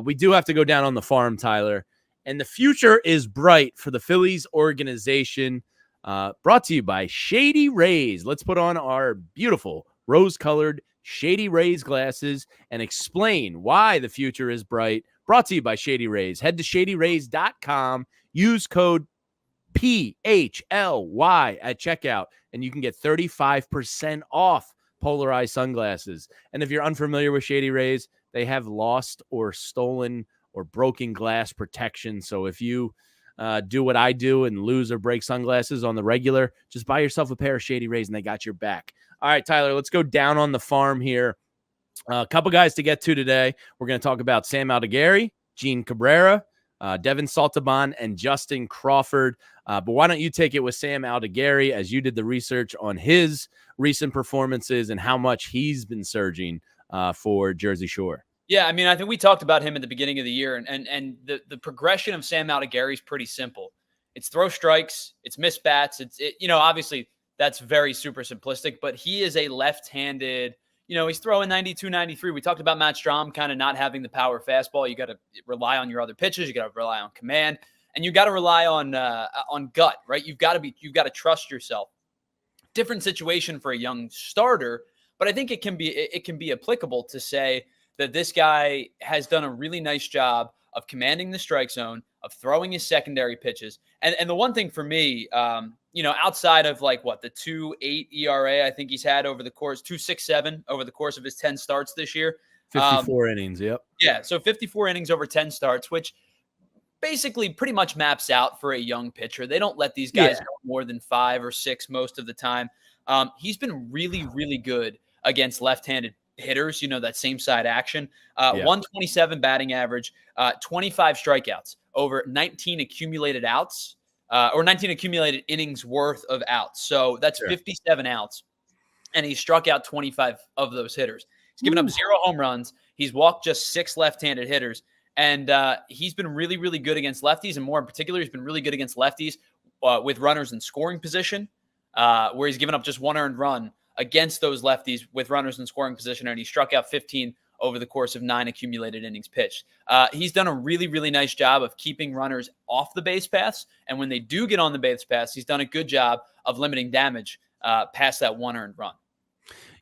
We do have to go down on the farm, Tyler. And the future is bright for the Phillies organization. Brought to you by Shady Rays. Let's put on our beautiful rose-colored Shady Rays glasses and explain why the future is bright. Brought to you by Shady Rays. Head to shadyrays.com. Use code PHLY at checkout, and you can get 35% off polarized sunglasses. And if you're unfamiliar with Shady Rays, they have lost or stolen or broken glass protection. So if you do what I do and lose or break sunglasses on the regular, just buy yourself a pair of Shady Rays and they got your back. All right, Tyler, let's go down on the farm here. A couple guys to get to today. We're going to talk about Sam Aldegheri, Gene Cabrera, Devin Saltaban, and Justin Crawford. But why don't you take it with Sam Aldegheri, as you did the research on his recent performances and how much he's been surging for Jersey Shore. Yeah, I mean, I think we talked about him at the beginning of the year, and the progression of Sam Aldegheri is pretty simple. It's throw strikes, it's miss bats. Obviously that's very super simplistic, but he is a left-handed, he's throwing 92, 93. We talked about Matt Strahm kind of not having the power fastball. You got to rely on your other pitches. You got to rely on command, and you got to rely on gut, right? You've got to trust yourself. Different situation for a young starter, but I think it can be applicable to say that this guy has done a really nice job of commanding the strike zone, of throwing his secondary pitches. And the one thing for me, outside of the 2.8 ERA, I think he's had over the course, 2.67 over the course of his 10 starts this year. 54 innings, yep. Yeah, so 54 innings over 10 starts, which basically pretty much maps out for a young pitcher. They don't let these guys go more than 5 or 6 most of the time. He's been really, really good against left-handed hitters, that same side action. 127 batting average, 25 strikeouts over 19 accumulated outs, or 19 accumulated innings worth of outs. So that's 57 outs, and he struck out 25 of those hitters. He's given up 0 home runs. He's walked just 6 left-handed hitters, and he's been really, really good against lefties, and more in particular, he's been really good against lefties with runners in scoring position, where he's given up just 1 earned run against those lefties with runners in scoring position, and he struck out 15 over the course of 9 accumulated innings pitched. He's done a really, really nice job of keeping runners off the base paths, and when they do get on the base paths, he's done a good job of limiting damage past that 1 earned run.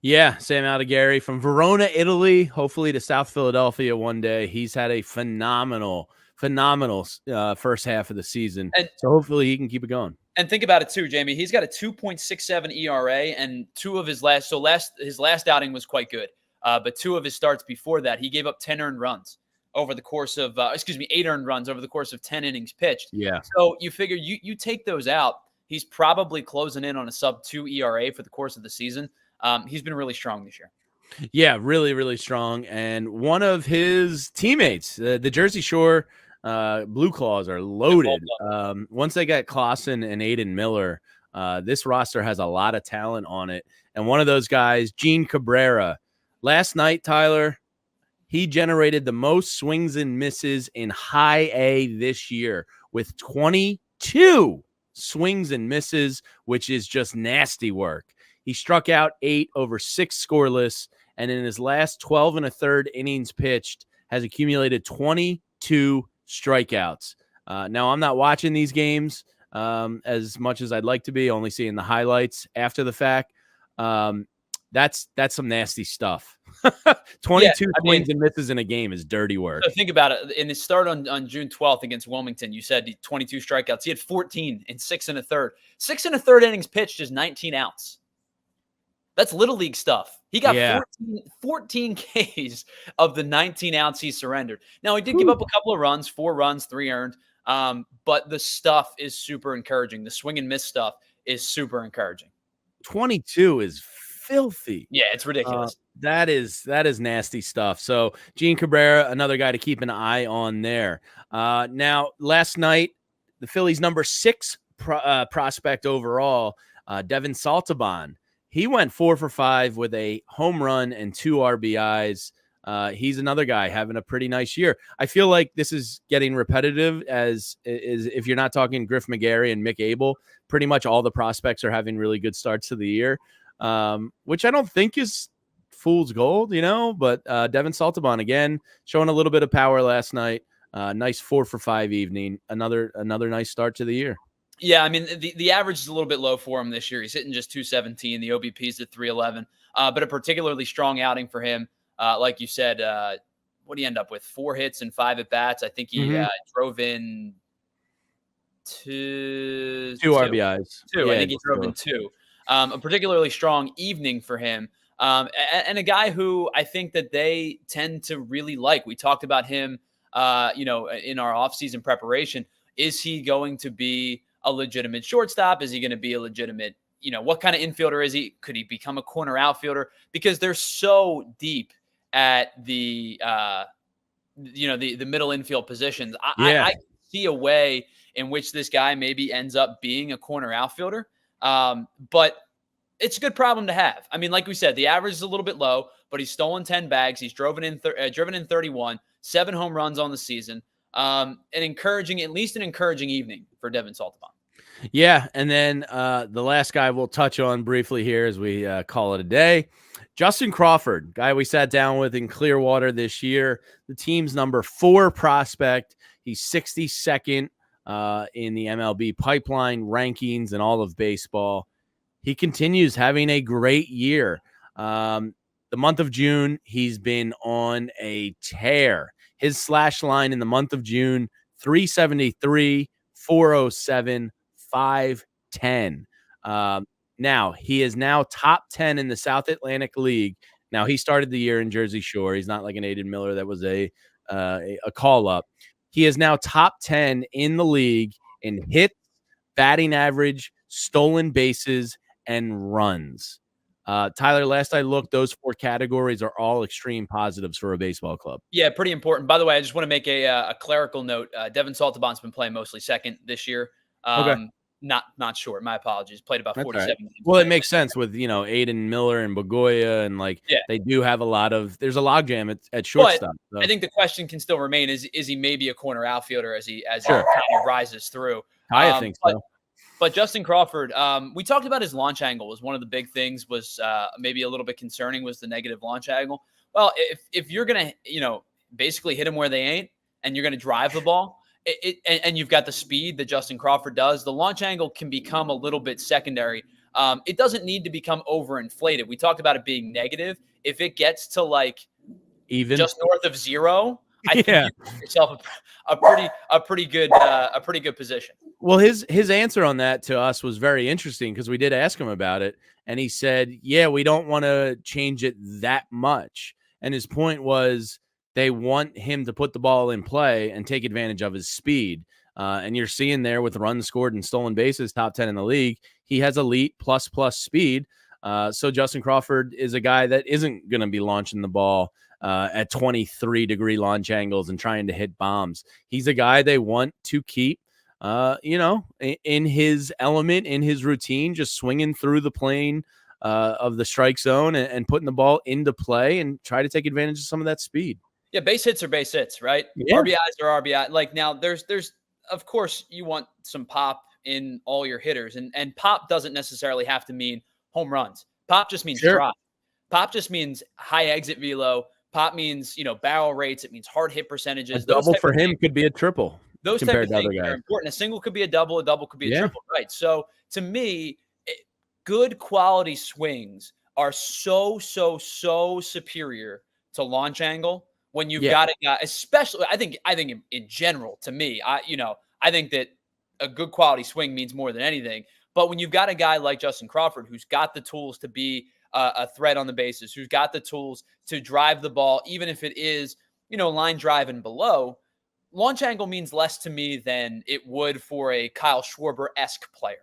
Yeah, Sam Aldegheri from Verona, Italy, hopefully to South Philadelphia one day. He's had a phenomenal first half of the season, so hopefully he can keep it going. And think about it too, Jamie. He's got a 2.67 ERA, and 2 of his last outing was quite good. But 2 of his starts before that, he gave up 10 earned runs over the course of 8 earned runs over the course of 10 innings pitched. Yeah. So you figure you take those out, he's probably closing in on a sub-2 ERA for the course of the season. He's been really strong this year. Yeah, really, really strong. And one of his teammates, the Jersey Shore Blue Claws, are loaded. Once they got Clausen and Aiden Miller, this roster has a lot of talent on it. And one of those guys, Gene Cabrera, last night, Tyler, he generated the most swings and misses in high A this year with 22 swings and misses, which is just nasty work. He struck out 8 over 6 scoreless, and in his last 12 1/3 innings pitched, has accumulated 22 strikeouts. Now, I'm not watching these games as much as I'd like to be, only seeing the highlights after the fact. That's some nasty stuff. 22 swings and misses in a game is dirty work. So think about it. In his start on June 12th against Wilmington, you said 22 strikeouts. He had 14 in 6 1/3. 6 1/3 innings pitched is 19 outs. That's little league stuff. He got 14 Ks of the 19 outs he surrendered. Now, he did give up a couple of runs, 4 runs, 3 earned. But the stuff is super encouraging. The swing and miss stuff is super encouraging. 22 is filthy. Yeah, it's ridiculous. That is nasty stuff. So Gene Cabrera, another guy to keep an eye on there. Now, last night, the Phillies' number 6 prospect overall, Devin Saltaban, he went 4 for 5 with a home run and 2 RBIs. He's another guy having a pretty nice year. I feel like this is getting repetitive as if you're not talking Griff McGarry and Mick Abel, pretty much all the prospects are having really good starts to the year, which I don't think is fool's gold, but Devin Saltabon again showing a little bit of power last night. Nice 4 for 5 evening. Another nice start to the year. Yeah, I mean, the average is a little bit low for him this year. He's hitting just 217. The OBP is at 311, but a particularly strong outing for him. Like you said, what did he end up with? 4 hits and 5 at bats. I think he drove in two RBIs. I think he drove in 2. A particularly strong evening for him. And a guy who I think that they tend to really like. We talked about him, in our offseason preparation. Is he going to be a legitimate shortstop? Is he going to be a legitimate, what kind of infielder is he? Could he become a corner outfielder? Because they're so deep at the middle infield positions. I see a way in which this guy maybe ends up being a corner outfielder. But it's a good problem to have. I mean, like we said, the average is a little bit low, but he's stolen 10 bags. He's driven in 31, 7 home runs on the season. At least an encouraging evening for Devin Saltabon. Yeah, and then the last guy we'll touch on briefly here as we call it a day, Justin Crawford, guy we sat down with in Clearwater this year, the team's number 4 prospect. He's 62nd in the MLB pipeline rankings and all of baseball. He continues having a great year. The month of June, he's been on a tear. His slash line in the month of June, 373, 407, 510. Now, he is now top 10 in the South Atlantic League. Now, he started the year in Jersey Shore. He's not like an Aiden Miller that was a call-up. He is now top 10 in the league in hits, batting average, stolen bases, and runs. Tyler, last I looked, those 4 categories are all extreme positives for a baseball club. Yeah, pretty important. By the way, I just want to make a clerical note. Devin Saltabon's been playing mostly second this year. Okay. Not short. My apologies. Played about 47 games. Well, it makes sense with, Aiden Miller and Begoya and they do have there's a logjam at shortstop. So. I think the question can still remain, is he maybe a corner outfielder as he kind of rises through? I think so. But Justin Crawford, we talked about his launch angle was one of the big things, was maybe a little bit concerning, was the negative launch angle. Well, if you're going to, basically hit him where they ain't and you're going to drive the ball, and you've got the speed that Justin Crawford does, the launch angle can become a little bit secondary. It doesn't need to become overinflated. We talked about it being negative. If it gets to even just north of 0, I think you give yourself a pretty good position. Well, his answer on that to us was very interesting because we did ask him about it, and he said, "Yeah, we don't want to change it that much." And his point was they want him to put the ball in play and take advantage of his speed. And you're seeing there with runs scored and stolen bases, top 10 in the league, he has elite plus speed. So Justin Crawford is a guy that isn't going to be launching the ball at 23-degree launch angles and trying to hit bombs. He's a guy they want to keep, in his element, in his routine, just swinging through the plane of the strike zone and putting the ball into play and try to take advantage of some of that speed. Yeah, base hits are base hits, right? Yeah. RBIs are RBI. Now, there's of course you want some pop in all your hitters, and pop doesn't necessarily have to mean home runs. Pop just means drive. Pop just means high exit velo. Pop means barrel rates. It means hard hit percentages. A double for him could be a triple. Those type of things are important. A single could be a double could be a triple, right? So to me, good quality swings are so superior to launch angle when you've got a guy, especially I think in general, to me, I think that a good quality swing means more than anything. But when you've got a guy like Justin Crawford, who's got the tools to be a threat on the bases, who's got the tools to drive the ball, even if it is, line drive and below, launch angle means less to me than it would for a Kyle Schwarber-esque player.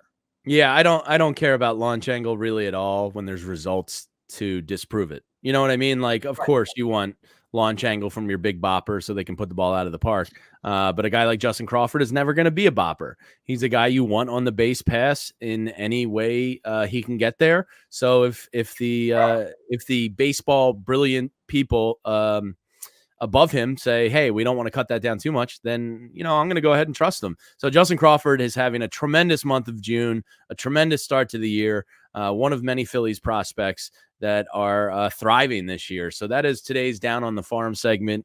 Yeah, I don't care about launch angle really at all when there's results to disprove it. You know what I mean? Of course you want launch angle from your big bopper so they can put the ball out of the park. But a guy like Justin Crawford is never going to be a bopper. He's a guy you want on the base pass in any way he can get there. So if the baseball brilliant people above him say, hey, we don't want to cut that down too much, then, I'm going to go ahead and trust them. So Justin Crawford is having a tremendous month of June, a tremendous start to the year, one of many Phillies prospects. that are thriving this year. So that is today's Down on the Farm segment.